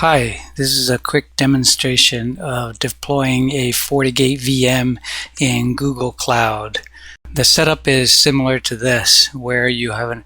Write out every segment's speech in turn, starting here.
Hi, this is a quick demonstration of deploying a FortiGate VM in Google Cloud. The setup is similar to this, where you have an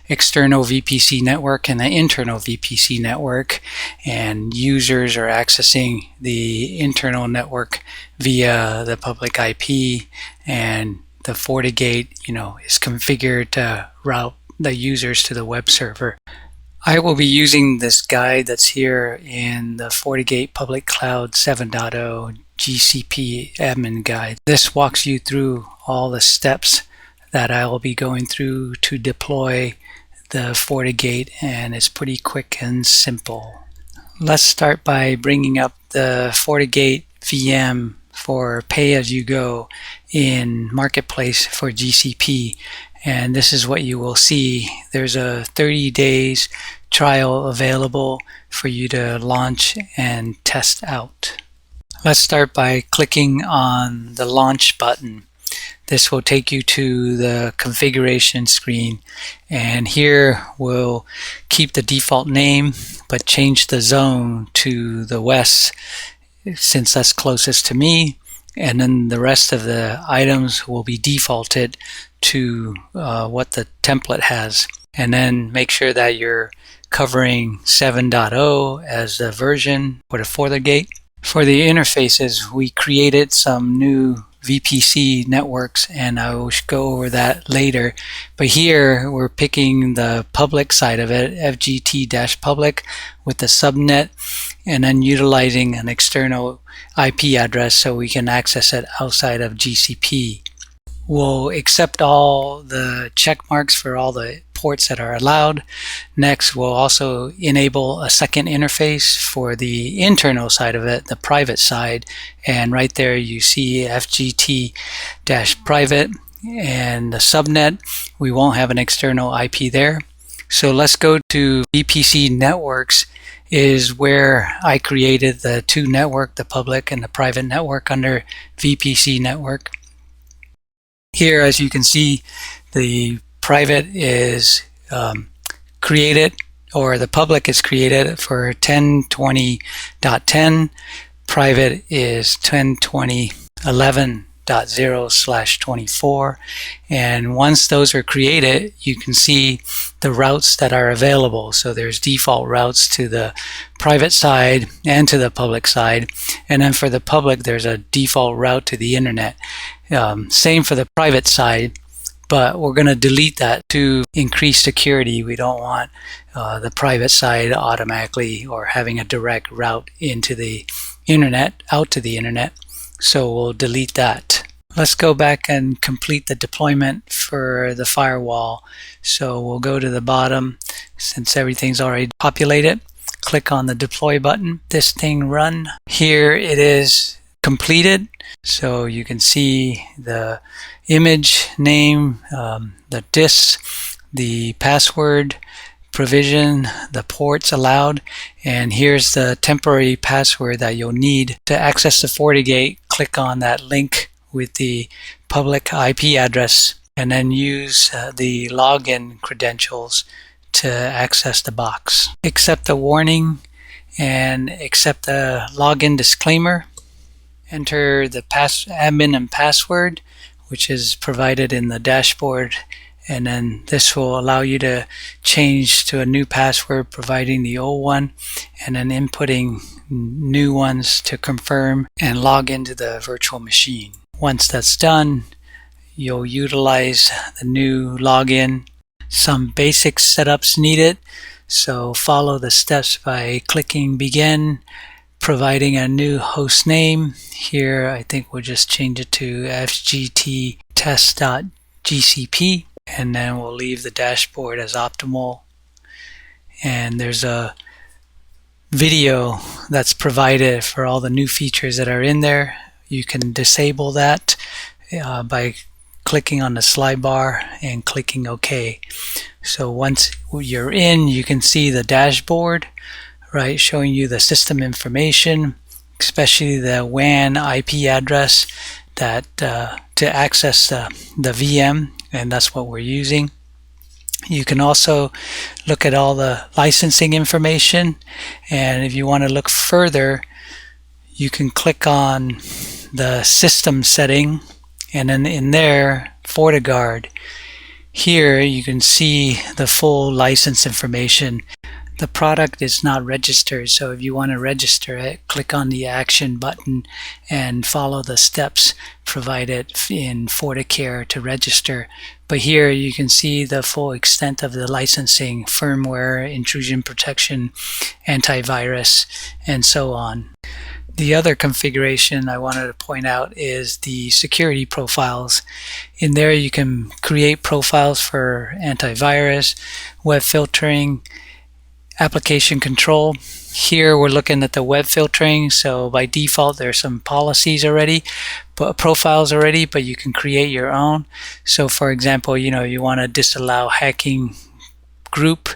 external VPC network and an internal VPC network, and users are accessing the internal network via the public IP, and the FortiGate, is configured to route the users to the web server. I will be using this guide that's here in the FortiGate Public Cloud 7.0 GCP admin guide. This walks you through all the steps that I will be going through to deploy the FortiGate, and it's pretty quick and simple. Let's start by bringing up the FortiGate VM for pay-as-you-go in Marketplace for GCP. And this is what you will see. There's a 30 days trial available for you to launch and test out. Let's start by clicking on the launch button. This will take you to the configuration screen, and here we'll keep the default name but change the zone to the west since that's closest to me, and then the rest of the items will be defaulted to what the template has. And then make sure that you're covering 7.0 as the version for the FortiGate. For the interfaces, we created some new VPC networks, and I will go over that later. But here we're picking the public side of it, FGT-public with the subnet, and then utilizing an external IP address so we can access it outside of GCP. We'll accept all the check marks for all the ports that are allowed. Next, we'll also enable a second interface for the internal side of it, the private side. And right there you see FGT-private and the subnet. We won't have an external IP there. So let's go to VPC networks, is where I created the two network, the public and the private network, under VPC network. Here, as you can see, the private is created, or the public is created for 1020.10. Private is 1020.11.0/24. And once those are created, you can see the routes that are available. So there's default routes to the private side and to the public side. And then for the public, there's a default route to the internet. Same for the private side, but we're going to delete that to increase security. We don't want the private side automatically or having a direct route into the internet, out to the internet. So we'll delete that. Let's go back and complete the deployment for the firewall. So we'll go to the bottom, since everything's already populated. Click on the deploy button. This thing run. Here it is completed. So you can see the image name, the disk, the password, provision, the ports allowed, and here's the temporary password that you'll need to access the FortiGate. Click on that link with the public IP address, and then use the login credentials to access the box. Accept the warning and accept the login disclaimer. Enter the admin and password, which is provided in the dashboard, and then this will allow you to change to a new password, providing the old one, and then inputting new ones to confirm and log into the virtual machine. Once that's done, you'll utilize the new login. Some basic setups needed, so follow the steps by clicking begin, providing a new host name. Here I think we'll just change it to fgttest.gcp, and then we'll leave the dashboard as optimal. And there's a video that's provided for all the new features that are in there. You can disable that by clicking on the slide bar and clicking OK. So once you're in, you can see the dashboard, right, showing you the system information, especially the WAN IP address that to access the VM, and that's what we're using. You can also look at all the licensing information, and if you want to look further, you can click on the system setting, and then in there, FortiGuard. Here you can see the full license information. The product is not registered, so if you want to register it, click on the action button and follow the steps provided in FortiCare to register. But here you can see the full extent of the licensing, firmware, intrusion protection, antivirus, and so on. The other configuration I wanted to point out is the security profiles. In there you can create profiles for antivirus, web filtering, application control. Here we're looking at the web filtering, so by default there's some policies already, but profiles already, but you can create your own. So for example, you want to disallow hacking group,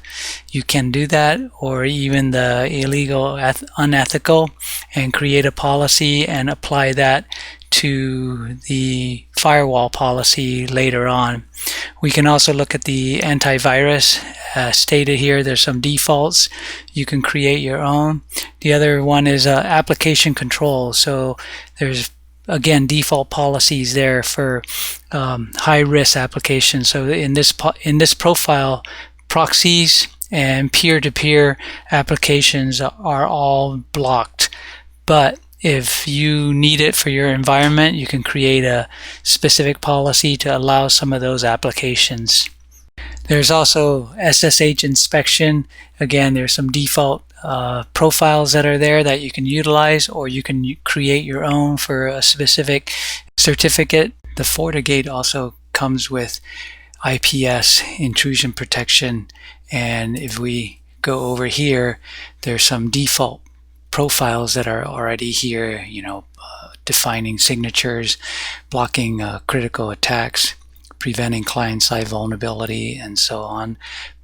you can do that, or even the illegal, unethical, and create a policy and apply that to the firewall policy later on. We can also look at the antivirus. Stated here, there's some defaults. You can create your own. The other one is application control. So there's again default policies there for high-risk applications. So in this profile, proxies and peer-to-peer applications are all blocked, but if you need it for your environment, you can create a specific policy to allow some of those applications. There's also SSH inspection. Again, there's some default profiles that are there that you can utilize, or you can create your own for a specific certificate. The FortiGate also comes with IPS, intrusion protection, and if we go over here, there's some default profiles that are already here, defining signatures, blocking critical attacks, preventing client-side vulnerability, and so on.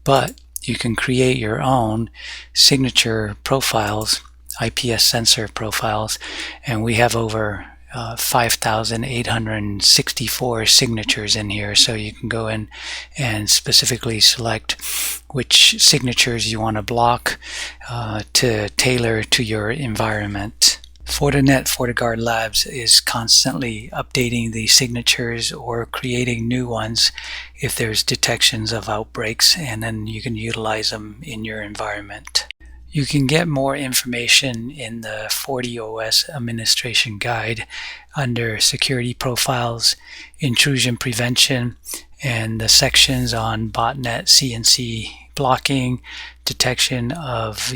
But you can create your own signature profiles, IPS sensor profiles, and we have over 5,864 signatures in here, so you can go in and specifically select which signatures you want to block to tailor to your environment. Fortinet FortiGuard Labs is constantly updating the signatures or creating new ones if there's detections of outbreaks, and then you can utilize them in your environment. You can get more information in the FortiOS Administration Guide under Security Profiles, Intrusion Prevention, and the sections on botnet CNC blocking, detection of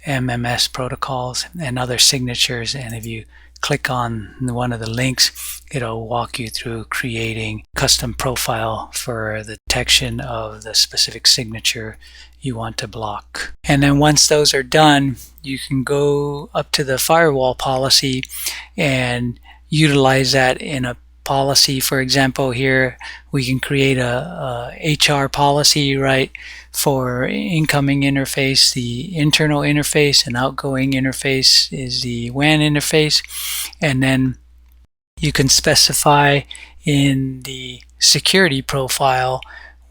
MMS protocols and other signatures. And if you click on one of the links, it'll walk you through creating custom profile for the detection of the specific signature you want to block. And then once those are done, you can go up to the firewall policy and utilize that in a policy. For example, here we can create a HR policy, right, for incoming interface. The internal interface and outgoing interface is the WAN interface, and then you can specify in the security profile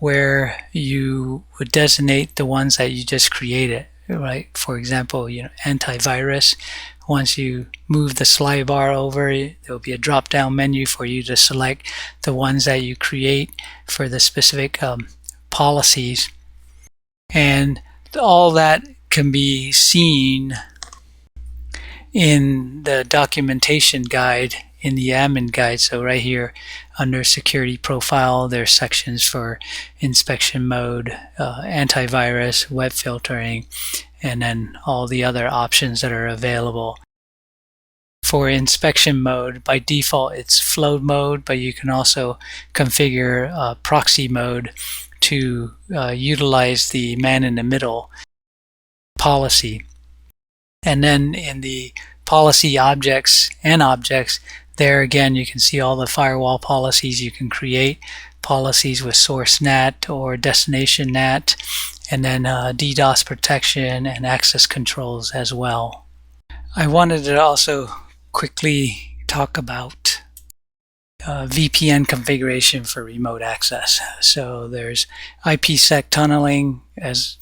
where you would designate the ones that you just created, right? For example, antivirus. Once you move the slide bar over, there'll be a drop-down menu for you to select the ones that you create for the specific policies. And all that can be seen in the documentation guide, in the admin guide. So right here under security profile, there's sections for inspection mode, antivirus, web filtering, and then all the other options that are available. For inspection mode, by default it's flow mode, but you can also configure proxy mode to utilize the man-in-the-middle policy. And then in the policy objects, there again you can see all the firewall policies you can create, policies with source NAT or destination NAT, and then DDoS protection and access controls as well. I wanted to also quickly talk about VPN configuration for remote access. So there's IPsec tunneling as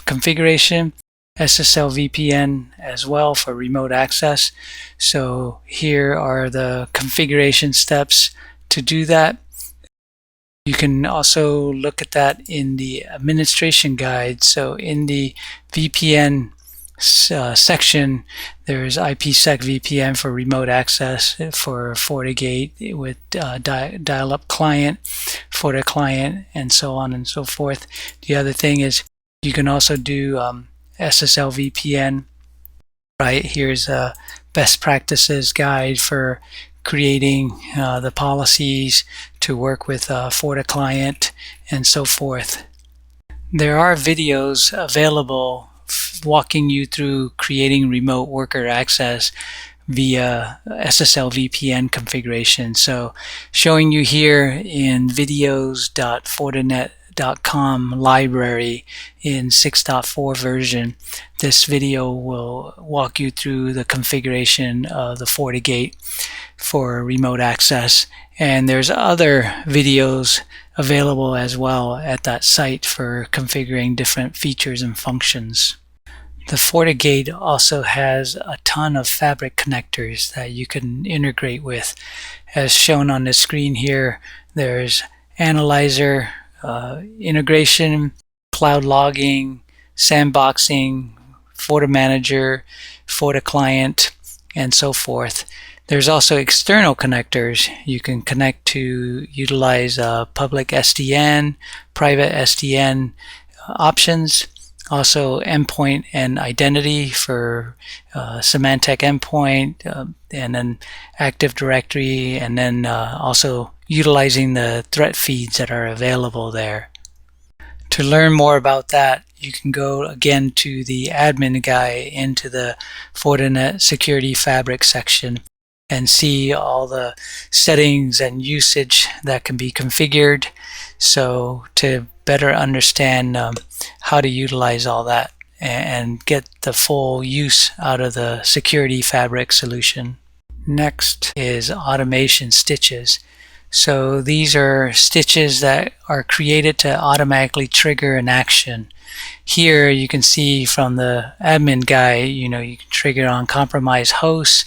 configuration, SSL VPN as well for remote access. So here are the configuration steps to do that. You can also look at that in the administration guide. So in the VPN section, there's IPsec VPN for remote access for FortiGate with dial-up client, FortiClient, and so on and so forth. The other thing is you can also do SSL VPN. Right, here's a best practices guide for creating the policies to work with FortiClient and so forth. There are videos available walking you through creating remote worker access via SSL VPN configuration. So showing you here in videos.fortinet.com library in 6.4 version. This video will walk you through the configuration of the FortiGate for remote access, and there's other videos available as well at that site for configuring different features and functions. The FortiGate also has a ton of fabric connectors that you can integrate with. As shown on the screen here, there's analyzer, integration, cloud logging, sandboxing, FortiManager, FortiClient, and so forth. There's also external connectors you can connect to utilize public SDN, private SDN options, also endpoint and identity for Symantec endpoint, and then Active Directory, and then also utilizing the threat feeds that are available there. To learn more about that, you can go again to the admin guide into the Fortinet Security Fabric section and see all the settings and usage that can be configured, so to better understand how to utilize all that and get the full use out of the Security Fabric solution. Next is automation stitches. So these are stitches that are created to automatically trigger an action. Here you can see from the admin guide, you can trigger on compromised hosts,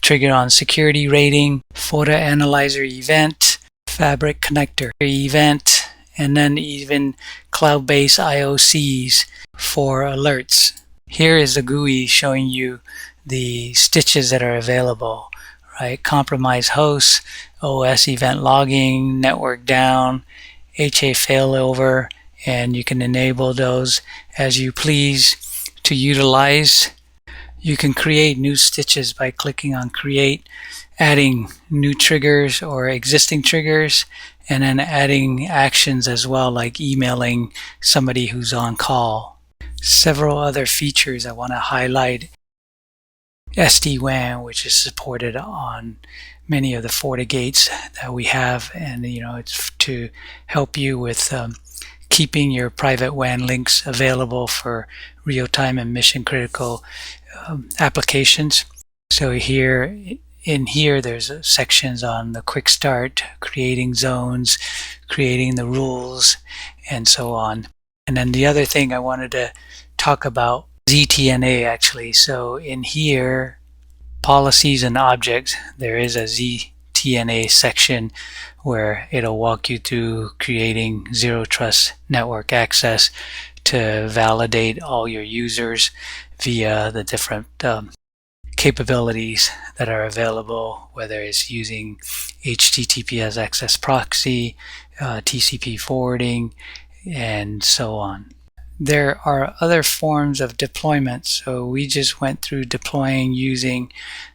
trigger on security rating, FortiAnalyzer event, fabric connector event, and then even cloud-based IOCs for alerts. Here is the GUI showing you the stitches that are available, right? Compromised hosts, OS event logging, network down, HA failover, and you can enable those as you please to utilize. You can create new stitches by clicking on create, adding new triggers or existing triggers, and then adding actions as well, like emailing somebody who's on call. Several other features I want to highlight. SD-WAN, which is supported on many of the FortiGates that we have, and it's to help you with keeping your private WAN links available for real-time and mission-critical applications. So in here there's sections on the quick start, creating zones, creating the rules, and so on. And then the other thing I wanted to talk about, ZTNA actually. So in here, policies and objects, there is a ZTNA section where it'll walk you through creating zero trust network access to validate all your users via the different capabilities that are available, whether it's using HTTPS access proxy, TCP forwarding, and so on. There are other forms of deployment, so we just went through deploying using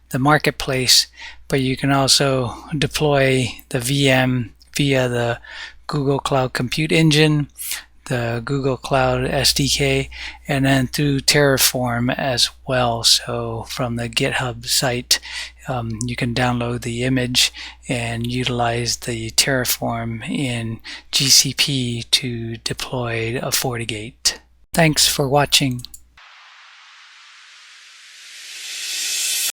the marketplace, but you can also deploy the VM via the Google Cloud Compute Engine, the Google Cloud SDK, and then through Terraform as well. So from the GitHub site, you can download the image and utilize the Terraform in GCP to deploy a FortiGate. Thanks for watching.